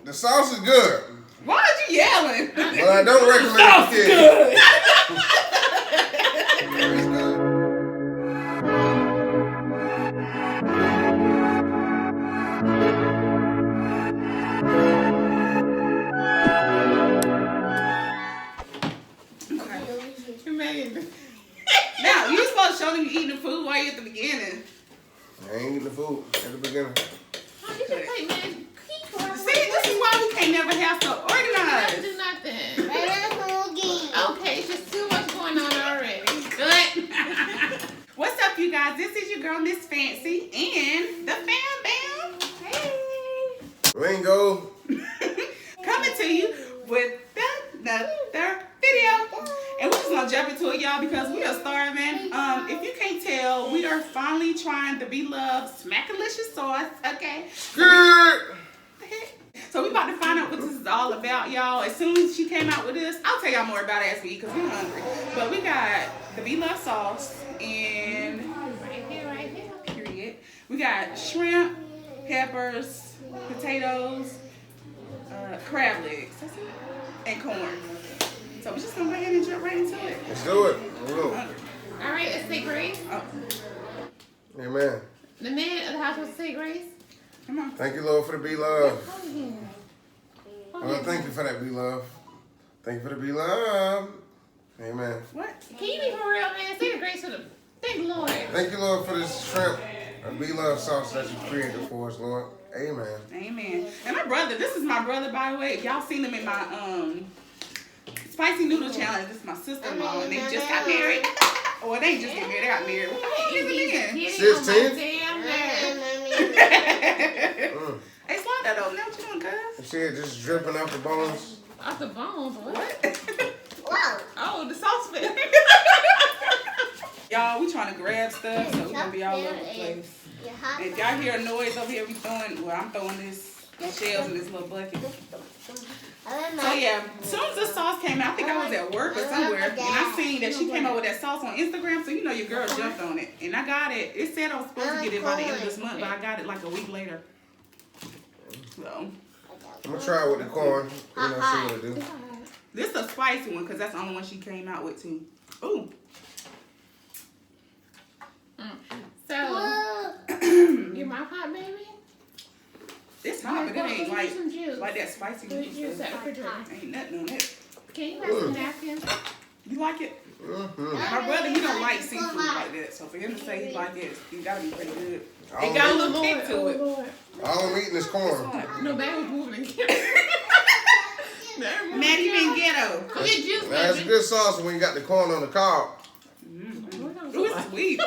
The sauce is good. Why are you yelling? Well, I don't recommend it for kids. It's good. Now, you supposed to show them you eating the food while you at the beginning. I ain't eating the food at the beginning. Oh, you should play, man. See, this is why we can't never have so organized. Do nothing. Okay, it's just too much going on already. Good. What's up, you guys? This is your girl, Mzfancyy, and the Fam Bam. Hey. Ringo. Coming to you with another video. And we're just gonna jump into it, y'all, because we are starving. If you can't tell, we are finally trying the Beloved Smackalicious sauce. Okay. Good. So we about to find out what this is all about, y'all. As soon as she came out with this, I'll tell y'all more about it as we eat because we're hungry. But we got the Beloved sauce and Right here. period. We got shrimp, peppers, potatoes, crab legs, that's it, and corn. So we're just gonna go ahead and jump right into it. Let's do it. Let's go. All right, let's say grace. Oh, Amen. The man of the house wants to say grace. come on. Thank you, Lord, for the beloved. Oh, Lord, thank you for that beloved. Thank you for the beloved. Amen. What? Can you be for real, man? Say the grace for the thank Lord. Thank you, Lord, for this shrimp and beloved sauce that you created for us, Lord. Amen. Amen. And my brother, this is my brother, by the way. If y'all seen him in my spicy noodle challenge, this is my sister-in-law, and they just got married. Or they just got married. They got married. What the hell is it then? 16? Damn Hey, slide that over. Now what you doing, cuz? See it just dripping off the bones. off the bones. What? What? Oh, the sauce fit. Y'all, we trying to grab stuff, so we're going to be all over the place. And if y'all hear a noise over here, I'm throwing these shells in this little bucket. So yeah, as soon as the sauce came out, I think I was at work or somewhere, and I seen that she came up with that sauce on Instagram, so you know your girl jumped on it. And I got it. It said I was supposed to get it by the end of this month, but I got it like a week later. So I'm going to try it with the corn. See what it do. this is a spicy one, because that's the only one she came out with too. Ooh. So, your mouth hot, baby? It's hot, but it ain't Get some juice. like that spicy Juice stuff. at the refrigerator. Ain't nothing on it. Can you have some napkins? You like it? Mm-hmm. My brother, he don't like seafood like that, so for him to say he like it, he gotta be pretty good. It got a little kick to it. Lord. All I'm eating is corn. No, that was moving again. Maddie been ghetto. Go get juice, That's baby. good sauce when you got the corn on the cob. Ooh, it's sweet.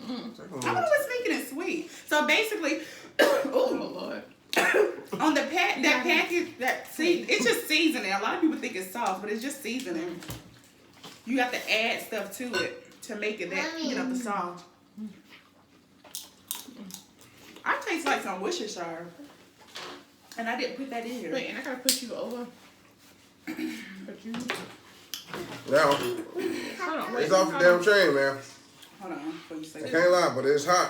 I don't know what's making it sweet. So basically, Oh, Lord. on the that package, it's just seasoning. A lot of people think it's sauce, but it's just seasoning. You have to add stuff to it to make it that, the sauce. I taste like some Worcestershire, and I didn't put that in here. Wait, and I gotta put you over. Put you. Now, Hold on, wait. it's off the damn train, man. Hold on, before you say I that. can't lie, but it's hot.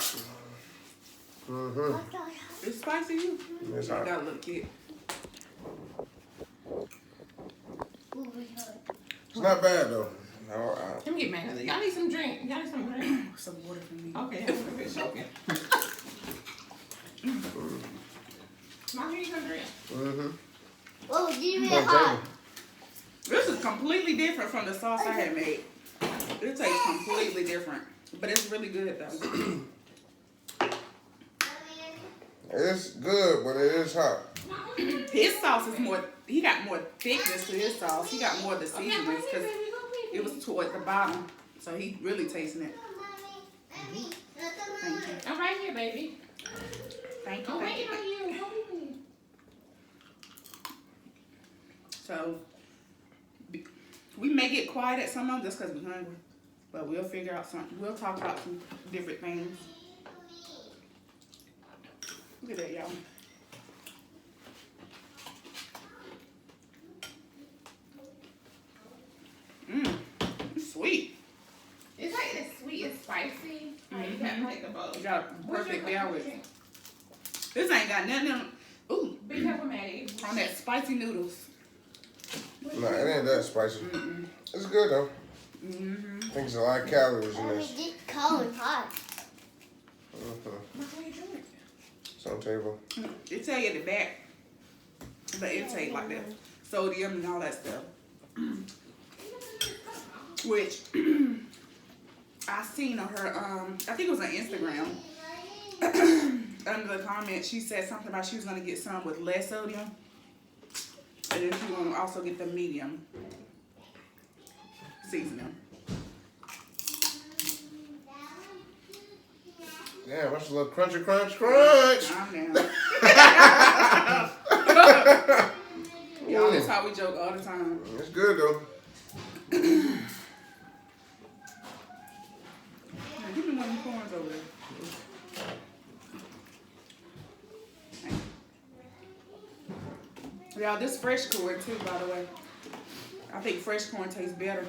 Mm-hmm. It's spicy, you? It's I hot. got a little kid. It's not bad, though. No, Let me get mad at it. Y'all need some drink. Y'all need some drink. Some water for me. Okay, that's a good joking. Mom, you need some drink. mm-hmm. Oh, do you Come on, hot? This is completely different from the sauce I had made. It tastes completely different, but it's really good though. It's good, but it is hot. His sauce is more, he got more thickness to his sauce. He got more of the seasonings because it was toward the bottom. So he really tasting it. Thank you. I'm right here, baby. Thank you. I'm Thank waiting you. on you. Hold me. So we may get quiet at some of them just because we're hungry. But we'll figure out something. We'll talk about some different things. Look at that, y'all. It's sweet. It's like it's sweet and spicy. Like, you got like the both. You got a perfect balance. This ain't got nothing in Be careful, Maddie. On that spicy noodles. No, it ain't that spicy. It's good though. I think there's a lot of calories in this. It's cold and hot. It's on the table. It tell you at the back the intake like that. Sodium and all that stuff. Which I seen on her, I think it was on Instagram. Under the comment, she said something about she was going to get some with less sodium. And then she was going to also get the medium seasoning. Yeah, that's a little crunchy crunch. Calm down. Y'all, that's how we joke all the time. It's good though. Now, give me one of the corns over there. Y'all, this fresh corn too, by the way. I think fresh corn tastes better.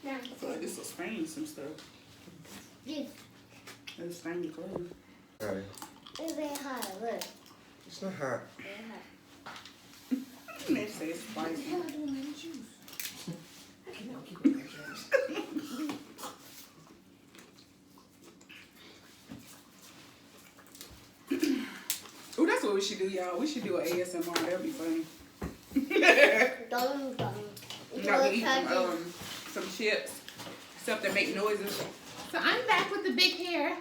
I feel like this will stain some stuff. It'll stain your clothes. Hey, It's very hot. Look. it's not hot. Very hot. They say it's spicy. Ooh, that's what we should do, y'all. We should do an ASMR. That'd be funny. Dum, dum. Y'all can eat some chips, stuff that make noises. So I'm back with the big hair.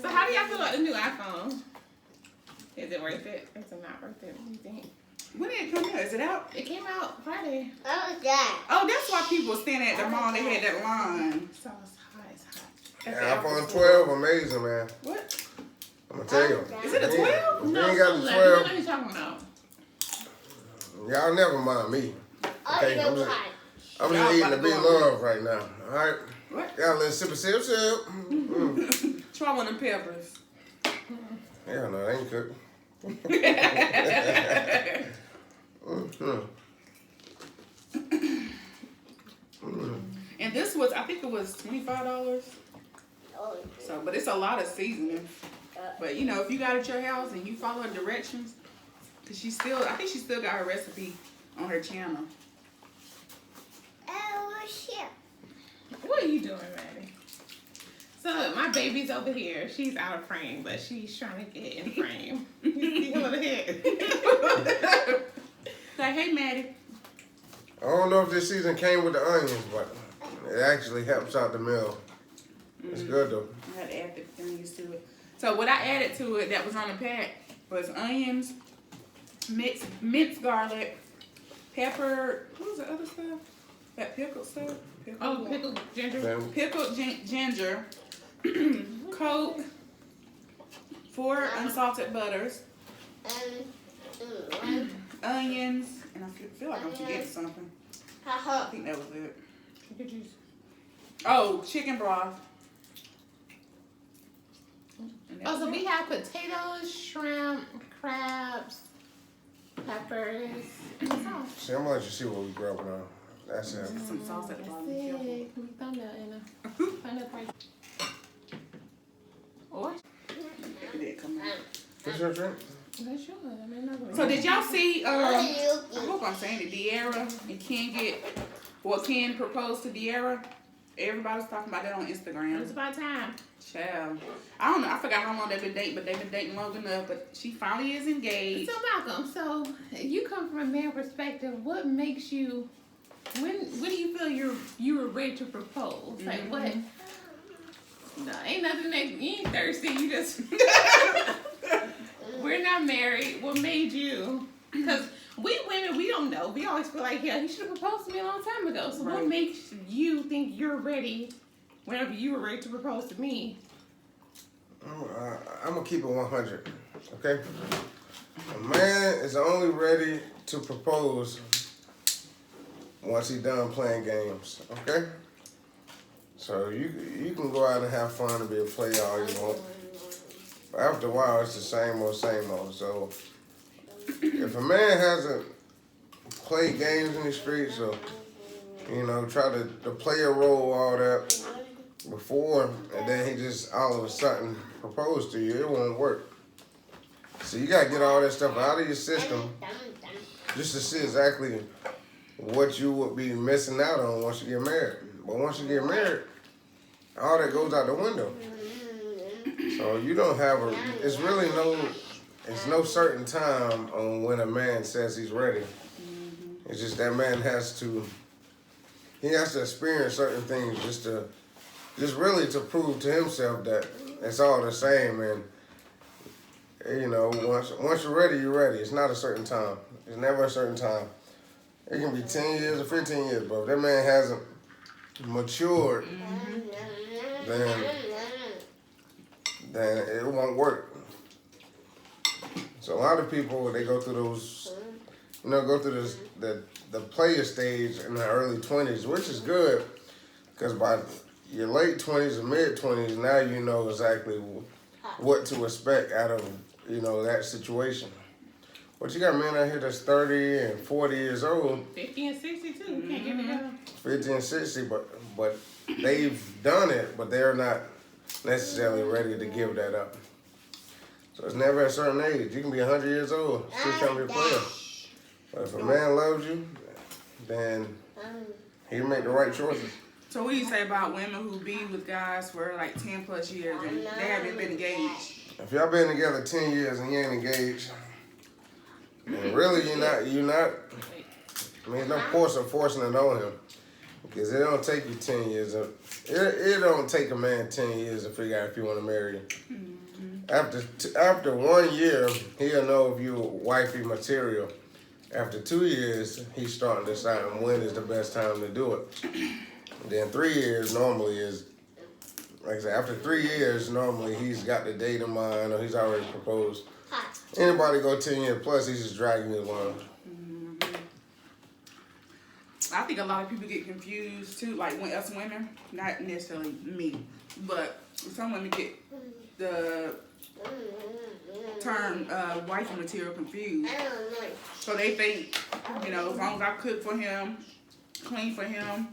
So how do y'all feel about the new iPhone? Is it worth it? Is it not worth it? What do you think? When did it come out? Is it out? It came out Friday. What was that? Oh, that's why people were standing at the mall. They had that line. So it's hot. It's hot. At the Yeah, Apple iPhone store. 12, amazing, man. What? I'm gonna tell you. Is it a 12? If you ain't got the 11. 12, What are you talking about? y'all never mind me. Oh, Okay, it I'm was just, hot. I'm Y'all just eating about to to be go on loved right now. All right. What? Got a little sip. Try one of them peppers. Yeah, no, they ain't cooked. And this was, I think it was $25. Oh, So, but it's a lot of seasoning. But you know, if you got it at your house and you follow the directions, cause she still, I think she still got her recipe on her channel. oh shit. What are you doing, Maddie? So my baby's over here. She's out of frame, but she's trying to get in frame. You see her little head. Like, hey, Maddie. I don't know if this season came with the onions, but it actually helps out the meal. It's good though. I had to add the onions to it. So what I added to it that was on the pack was onions, minced garlic, pepper. What was the other stuff? That pickled stuff. Oh, pickled ginger. Then Pickled ginger, Coke, 4 unsalted butters, onions, and I feel like I'm forgetting something. I think that was it. Chicken juice. Oh, chicken broth. And that Oh, so was we it. have potatoes, shrimp, crabs, peppers, and sauce. see, I'm gonna let you see what we grew up on. That's it. Some sauce at the bottom. That's Careful. it. We thumbnail in a thumbnail part. Or It did come out. What's your drink? that's yours. I mean, not really. So did y'all see? I Oh, hope I'm saying it. De'Ara and Ken proposed to De'Ara. Everybody was talking about that on Instagram. It's about time. Child, I don't know. I forgot how long they've been dating, but they've been dating long enough. But she finally is engaged. So Malcolm, so you come from a male perspective. What makes you? When do you feel you were ready to propose? Like what? No, ain't nothing that you ain't thirsty. You just we're not married. What made you? Because we women, we don't know. We always feel like, yeah, he should have proposed to me a long time ago. So Right. what makes you think you're ready whenever you were ready to propose to me? I'm gonna keep it 100. Okay. A man is only ready to propose once he's done playing games. Okay. So you can go out and have fun and be a player all you want. But after a while, it's the same old, same old. So if a man hasn't played games in the streets or you know, try to play a role, all that before, and then he just all of a sudden propose to you. It won't work. So you gotta get all that stuff out of your system just to see exactly what you would be missing out on once you get married. But once you get married, all that goes out the window. So you don't have it's really no certain time on when a man says he's ready. It's just that man has to experience certain things just really to prove to himself that it's all the same. And you know, once you're ready, you're ready. It's not a certain time. It's never a certain time. It can be 10 years or 15 years, but if that man hasn't matured, then it won't work. So a lot of people, they go through those, you know, the player stage in the early 20s, which is good, because by your late 20s and mid 20s, now you know exactly what to expect out of, you know, that situation. But you got men out here that's 30 and 40 years old. 50 and 60 too. Can't get together. 50 and 60, but they've done it, but they're not necessarily ready to give that up. So it's never a certain age. You can be 100 years old, still trying to be a player. But if a man loves you, then he'll make the right choices. So what do you say about women who be with guys for like 10 plus years and they haven't been engaged? If y'all been together 10 years and you ain't engaged, then really you're not, I mean, there's no forcing it on him. Because it don't take you 10 years. It don't take a man 10 years to figure out if you want to marry you. After 1 year, he'll know if you're wifey material. After 2 years, he's starting to decide when is the best time to do it. Then 3 years normally is, like I said, after 3 years, normally he's got the date in mind or he's already proposed. Anybody go 10 years plus, he's just dragging you along. I think a lot of people get confused too, like when us women, not necessarily me, but some women get the term wifey material confused. So they think, you know, as long as I cook for him, clean for him,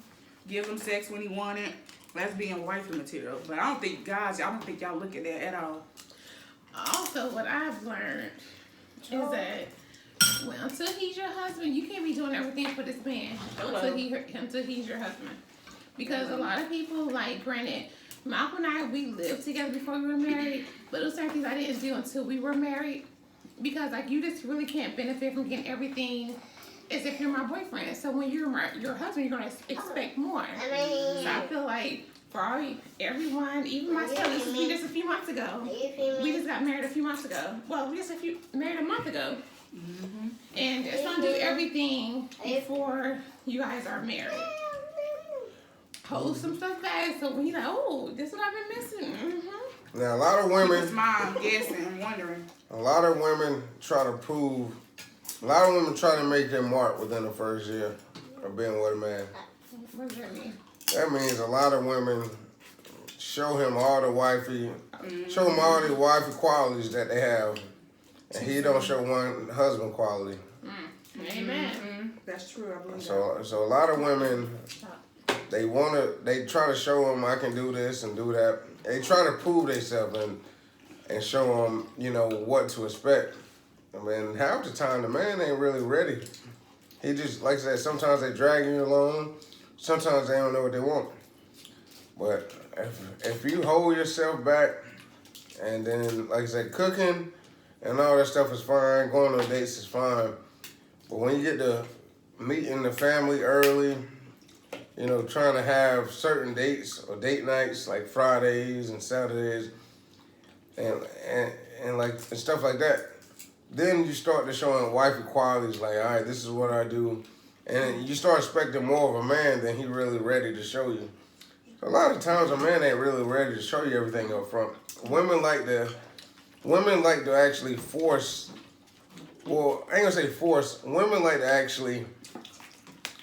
give him sex when he want it, that's being wifey material. But I don't think y'all look at that at all. Also, what I've learned is that until he's your husband, you can't be doing everything for this man until he's your husband. Because a lot of people, like, granted, Malcolm and I, we lived together before we were married, but those certain things I didn't do until we were married. Because, like, you just really can't benefit from getting everything as if you're my boyfriend. So when you're your husband, you're going to expect more. So I feel like for everyone, even myself, this was just a few months ago. We just got married a few months ago. Well, we just married a month ago. And just don't do everything before you guys are married. Hold some stuff back so when you're like, oh, this is what I've been missing. Now, a lot of women... People's mind guessing, wondering. A lot of women try to make their mark within the first year of being with a man. What does that mean? That means a lot of women show him all the wifey qualities that they have, and he don't show one husband quality. Amen. That's true. I believe So a lot of women, they try to show him I can do this and do that. They try to prove themselves and show him, you know, what to expect. I mean, half the time the man ain't really ready. He just, like I said, sometimes they drag you along. Sometimes they don't know what they want. But if you hold yourself back, and then, like I said, cooking and all that stuff is fine. Going on dates is fine. But when you get to meeting the family early, you know, trying to have certain dates or date nights like Fridays and Saturdays and stuff like that, then you start to showing wifey qualities like, all right, this is what I do. And you start expecting more of a man than he really ready to show you. So a lot of times a man ain't really ready to show you everything up front. Women like to actually force, well, I ain't gonna say force, women like to actually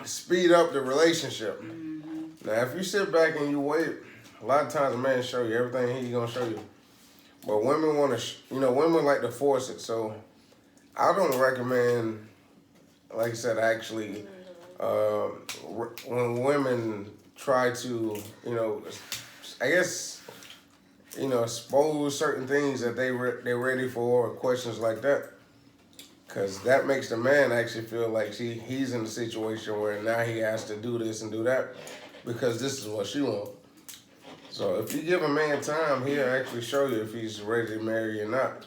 speed up the relationship. Now, if you sit back and you wait, a lot of times a man show you everything he's gonna show you. But women want to, women like to force it. So I don't recommend, like I said, actually when women try to, I guess, expose certain things that they're ready for, or questions like that. Because that makes the man actually feel like he's in a situation where now he has to do this and do that because this is what she wants. So if you give a man time, he'll actually show you if he's ready to marry or not.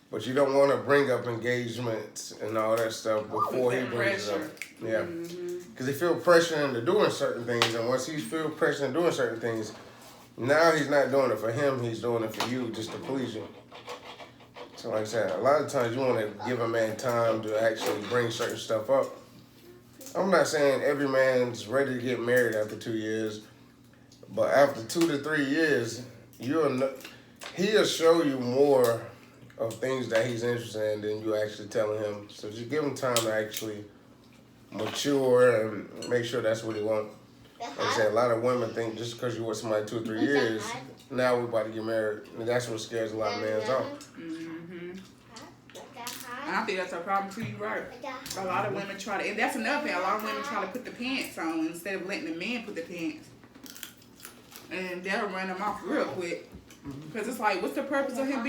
But you don't want to bring up engagements and all that stuff before he brings it up. Yeah. Because he feels pressure into doing certain things, and once he feels pressure into doing certain things, now he's not doing it for him, he's doing it for you just to please you. So like I said, a lot of times you want to give a man time to actually bring certain stuff up. I'm not saying every man's ready to get married after 2 years, but after 2 to 3 years, he'll show you more of things that he's interested in than you actually telling him. So just give him time to actually mature and make sure that's what he wants. Like I said, a lot of women think just because you with somebody 2 or 3 years, now we're about to get married. And that's what scares a lot of men off. And I think that's a problem too, you're right. A lot of women try to, and that's another thing, a lot of women try to put the pants on instead of letting the men put the pants. And they'll run them off real quick. Because it's like, what's the purpose of him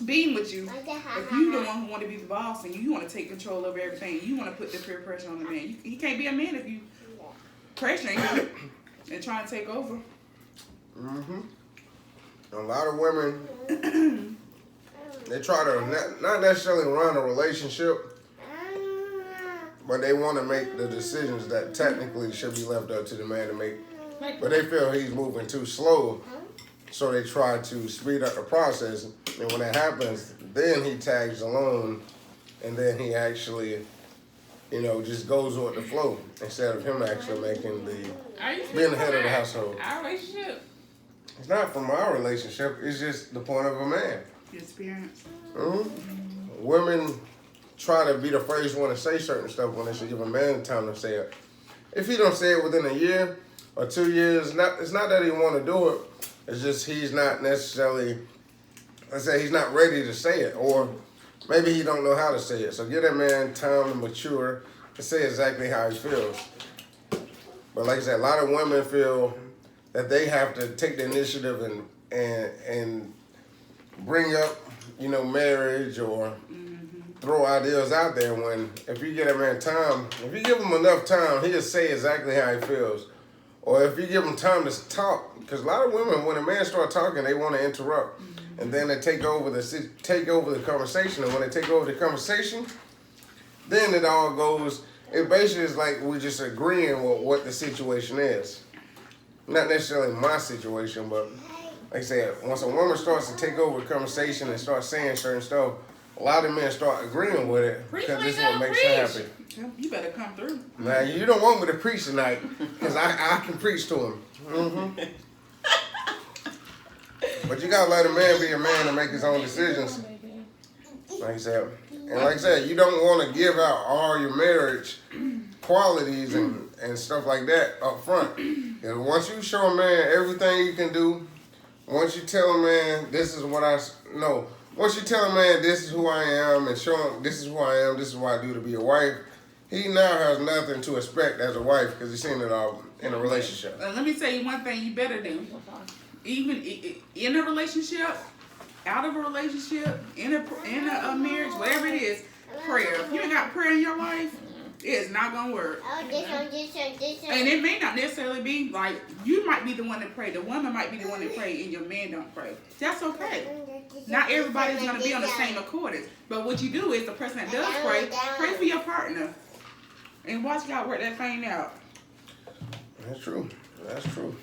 being with you if you the one who want to be the boss and you want to take control over everything? You want to put the peer pressure on the man. He can't be a man if you pressuring him and trying to take over. A lot of women, they try to not necessarily run a relationship, but they want to make the decisions that technically should be left up to the man to make. But they feel he's moving too slow, so they try to speed up the process. And when that happens, then he tags along, and then he actually, just goes with the flow instead of him actually making being the head of the household. Our relationship. It's not from our relationship. It's just the point of a man. Experience. Women try to be the first one to say certain stuff when they should give a man time to say it. If he don't say it within a year or 2 years, it's not that he want to do it. It's just he's not necessarily, let's say he's not ready to say it, or maybe he don't know how to say it. So give that man time to mature to say exactly how he feels. But like I said, a lot of women feel that they have to take the initiative and bring up, marriage or throw ideas out there when if you give a man time, if you give him enough time, he'll say exactly how he feels. Or if you give him time to talk, because a lot of women, when a man starts talking, they want to interrupt. And then they take over the conversation. And when they take over the conversation, then it all goes, it basically is like we're just agreeing with what the situation is. Not necessarily my situation, but like I said, once a woman starts to take over the conversation and start saying certain stuff, a lot of men start agreeing with it because this is what makes her happy. You better come through. Now, you don't want me to preach tonight because I can preach to him. But you got to let a man be a man and make his own decisions. Like I said, you don't want to give out all your marriage qualities and stuff like that up front. And once you show a man everything you can do, once you tell a man this is what once you tell a man this is who I am and show him this is who I am, this is what I do to be a wife, he now has nothing to expect as a wife because he's seen it all in a relationship. Let me tell you one thing you better do. Even in a relationship, out of a relationship, in a marriage, whatever it is, prayer. If you ain't got prayer in your life, it's not going to work. And it may not necessarily be like, you might be the one to pray. The woman might be the one to pray and your man don't pray. That's okay. Not everybody's going to be on the same accordance. But what you do is the person that does pray for your partner. And watch God work that thing out. That's true. That's true.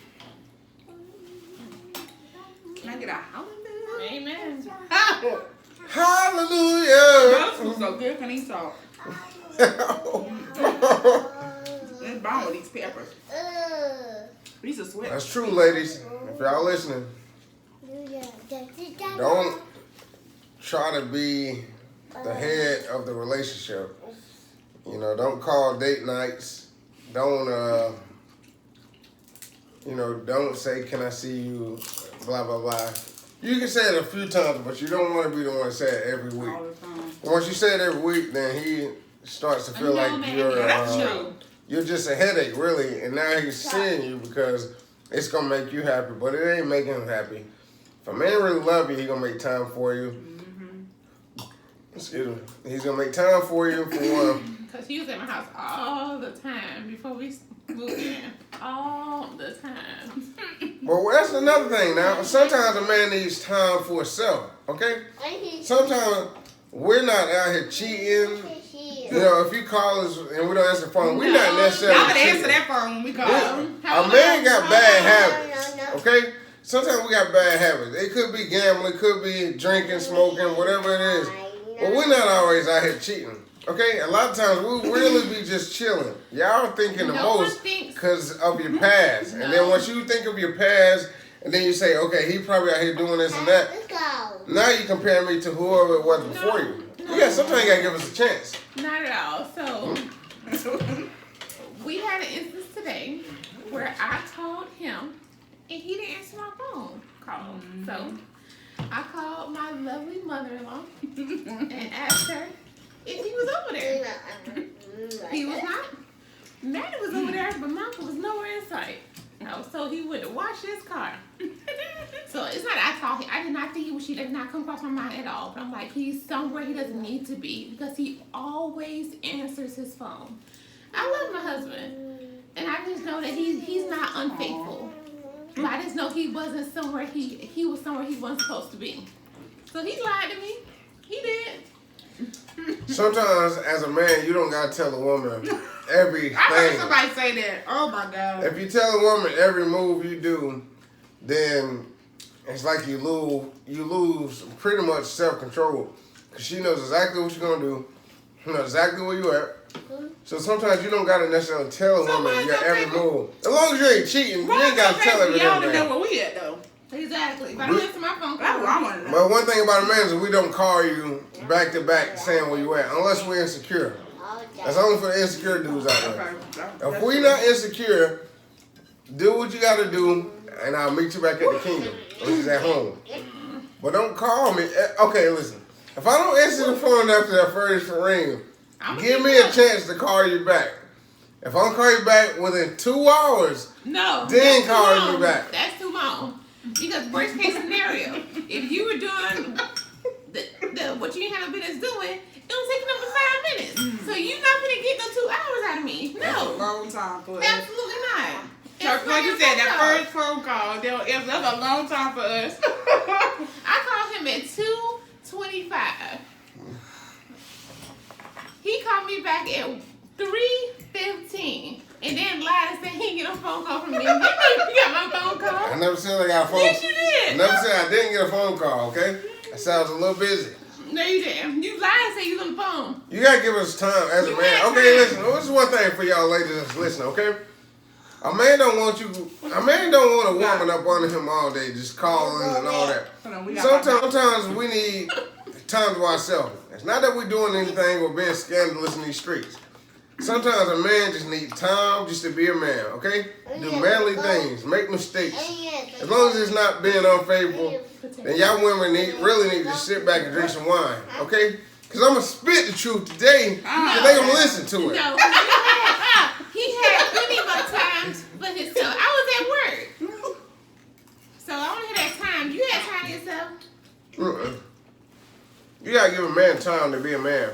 Can I get a hallelujah? Amen. Hallelujah. Those food so good. Can he talk? Let's bomb with these peppers. These are sweat. That's true, ladies. If y'all listening, don't try to be the head of the relationship. Don't call date nights. Don't don't say, can I see you, blah, blah, blah. You can say it a few times, but you don't want to be the one to say it every week. All the time. Once you say it every week, then he starts to feel like you're you're just a headache, really. And now he's seeing you because it's gonna make you happy, but it ain't making him happy. If a man really love you, he gonna make time for you. Excuse me. He's gonna make time for you for one. Cause he was at my house all the time before we moved in. All the time. Well, that's another thing now. Sometimes a man needs time for himself, okay? Sometimes we're not out here cheating. You know, if you call us and we don't answer the phone, we're not necessarily Y'all cheating. answer that phone when we call. A man got bad habits, okay? Sometimes we got bad habits. It could be gambling, it could be drinking, smoking, whatever it is. But we're not always out here cheating, okay? A lot of times we really be just chilling. Y'all thinking the most because of your past. And then once you think of your past, and then you say, okay, he probably out here doing this and that. Now you compare me to whoever it was before you. Yeah, sometimes you gotta give us a chance. Not at all. So, we had an instance today where I called him and he didn't answer my phone call. So, I called my lovely mother-in-law and asked her if he was over there. He was not. Maddie was over there, but Mama was nowhere in sight. So he went to wash his car. So it's not that I called him. I did not think she did not come across my mind at all. But I'm like, he's somewhere he doesn't need to be because he always answers his phone. I love my husband. And I just know that he's not unfaithful. But I just know he wasn't somewhere he was somewhere he wasn't supposed to be. So he lied to me. He did. Sometimes, as a man, you don't gotta tell a woman everything. I heard somebody say that. Oh my God. If you tell a woman every move you do, then it's like you lose pretty much self-control. Because she knows exactly what you're gonna do. She knows exactly where you at. So sometimes you don't gotta necessarily tell a woman your every move. As long as you ain't cheating, you ain't gotta tell her Y'all everything. don't know where we at though. Exactly. But I don't answer my phone call. But one thing about a man is we don't call you back to back saying where you at, unless we're insecure. That's only for the insecure dudes out there. If we not insecure, do what you gotta do, and I'll meet you back at the kingdom, which is at home. But don't call me. Okay, listen. If I don't answer the phone after that first ring, give me a chance to call you back. If I don't call you back within 2 hours, then call me back. That's too long. Because worst case scenario, if you were doing what you didn't have no business doing, it was taking up to 5 minutes. So you're not gonna get no 2 hours out of me. No. That's a long time for us. Absolutely not. Like you said, that first phone call, that's a long time for us. I called him at 2:25. He called me back at 3:15. And then lied and said he didn't get a phone call from me. You got my phone call. I never said I got a phone call. Yes, you did. I never said I didn't get a phone call, okay? I said I was a little busy. No, you didn't. You lied and said you was on the phone. You gotta give us time as a man. Okay, listen. This is one thing for y'all ladies that's listening, okay? A man don't want a woman up under him all day, just calling and all that. Sometimes we need time to ourselves. It's not that we're doing anything or being scandalous in these streets. Sometimes a man just needs time just to be a man, okay? Do manly things, make mistakes. As long as it's not being unfaithful, then y'all women really need to sit back and drink some wine, okay? Because I'm going to spit the truth today, and they're going to listen to it. No, he had plenty of times for himself. I was at work. So I only had that time. You had time to yourself. You got to give a man time to be a man.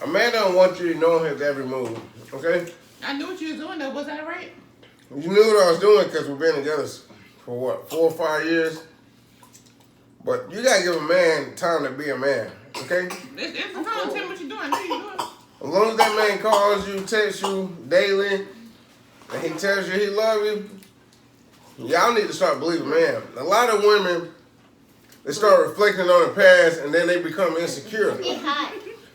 A man don't want you to know his every move, okay? I knew what you was doing, though. Was that right? You knew what I was doing because we've been together for what, 4 or 5 years? But you got to give a man time to be a man, okay? It's the phone. Tell me what you're doing. What you doing? As long as that man calls you, texts you daily, and he tells you he loves you, y'all need to start believing man. A lot of women, they start reflecting on the past and then they become insecure.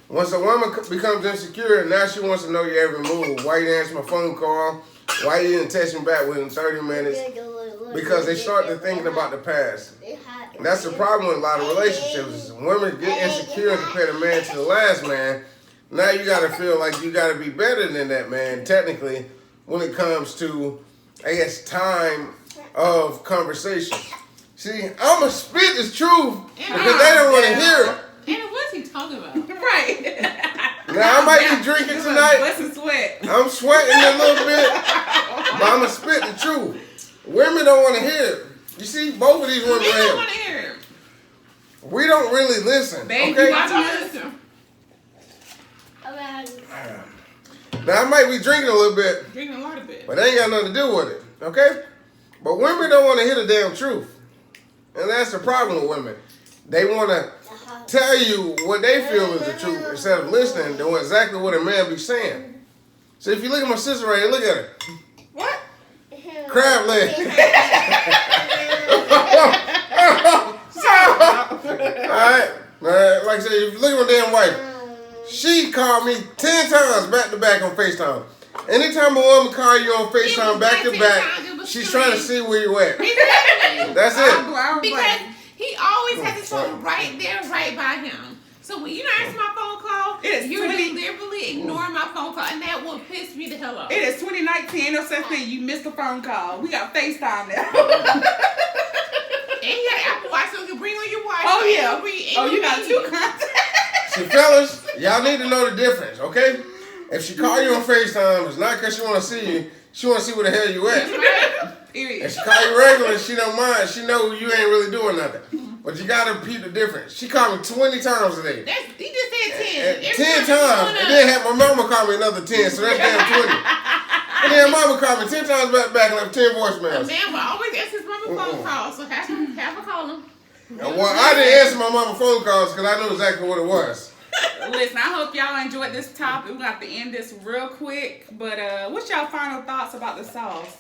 Once a woman becomes insecure, now she wants to know your every move. Why you didn't answer my phone call? Why you didn't text me back within 30 minutes? Because they start to thinking about the past. And that's the problem with a lot of relationships. Women get insecure and compare the man to the last man. Now you got to feel like you got to be better than that man, technically, when it comes to, I guess, time of conversation. See, I'm going to spit this truth because they don't want to hear it. Anna, what's he talking about? Right. Now I might be drinking tonight. Busting sweat. I'm sweating a little bit, but I'm gonna spit the truth. Women don't want to hear it. You see, both of these women You don't here, want to hear it. we don't really listen. Babe, Okay. you watch Don't this? listen. Now I might be drinking a little bit, Drinking a lot of it. but that ain't got nothing to do with it. Okay. But women don't want to hear the damn truth, and that's the problem with women. They want to tell you what they feel is the truth instead of listening to exactly what a man be saying. So if you look at my sister right here, look at her. What? Crab leg. Alright? Like I said, if you look at my damn wife, she called me 10 times back to back on FaceTime. Anytime a woman call you on FaceTime back to back, she's trying to see where you at. Exactly. That's it. Because he always has his phone right there, right by him. So when you don't answer my phone call, you're deliberately ignoring my phone call, and that will piss me the hell off. It is 2019. Ain't no such thing. You missed a phone call. We got FaceTime now. And you got an Apple Watch, so you can bring on your watch. Oh, so yeah. You got 2 contacts. See, fellas, y'all need to know the difference, okay? If she call you on FaceTime, it's not because she want to see you. She want to see where the hell you at. Period. If she call you regular, she don't mind. She know you ain't really doing nothing. But you got to repeat the difference. She called me 20 times a day. He just said 10. 10 times. And then had my mama call me another 10, so that's damn 20. And then mama called me 10 times back and left 10 voicemails. A man will always answer his mama's phone call, so have her call him. Well, I didn't answer my mama phone calls because I knew exactly what it was. Listen, I hope y'all enjoyed this topic. We're going to have to end this real quick. But what's y'all final thoughts about the sauce?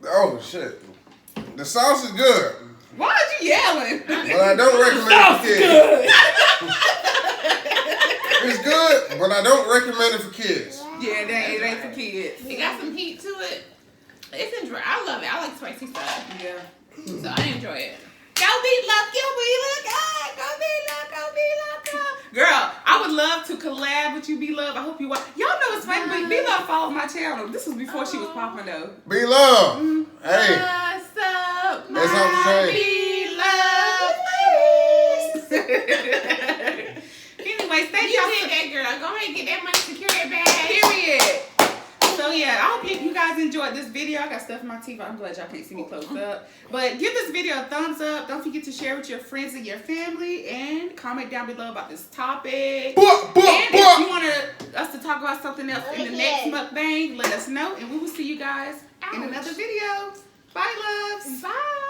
Oh, shit. The sauce is good. Why are you yelling? But I don't recommend it for kids. It's good, but I don't recommend it for kids. Yeah, it ain't for kids. It got some heat to it. It's enjoy. I love it. I like spicy stuff. Yeah. So I enjoy it. Go be love, go be love, go be love, go be love, go. Girl, I would love to collab with you, Be Love. I hope you watch. Y'all know it's funny, but Be Love followed my channel. This was before she was popping though. Be love. Hey. What's up, That's all I'm saying. Be Love? Anyway, thank You y'all. did that, girl. Go ahead and get that money, secure it back. Period. So yeah, I hope you guys enjoyed this video. I got stuff in my teeth. I'm glad y'all can't see me close up. But give this video a thumbs up. Don't forget to share with your friends and your family. And comment down below about this topic. And if you want us to talk about something else in the next mukbang, let us know. And we will see you guys in another video. Bye, loves. Bye.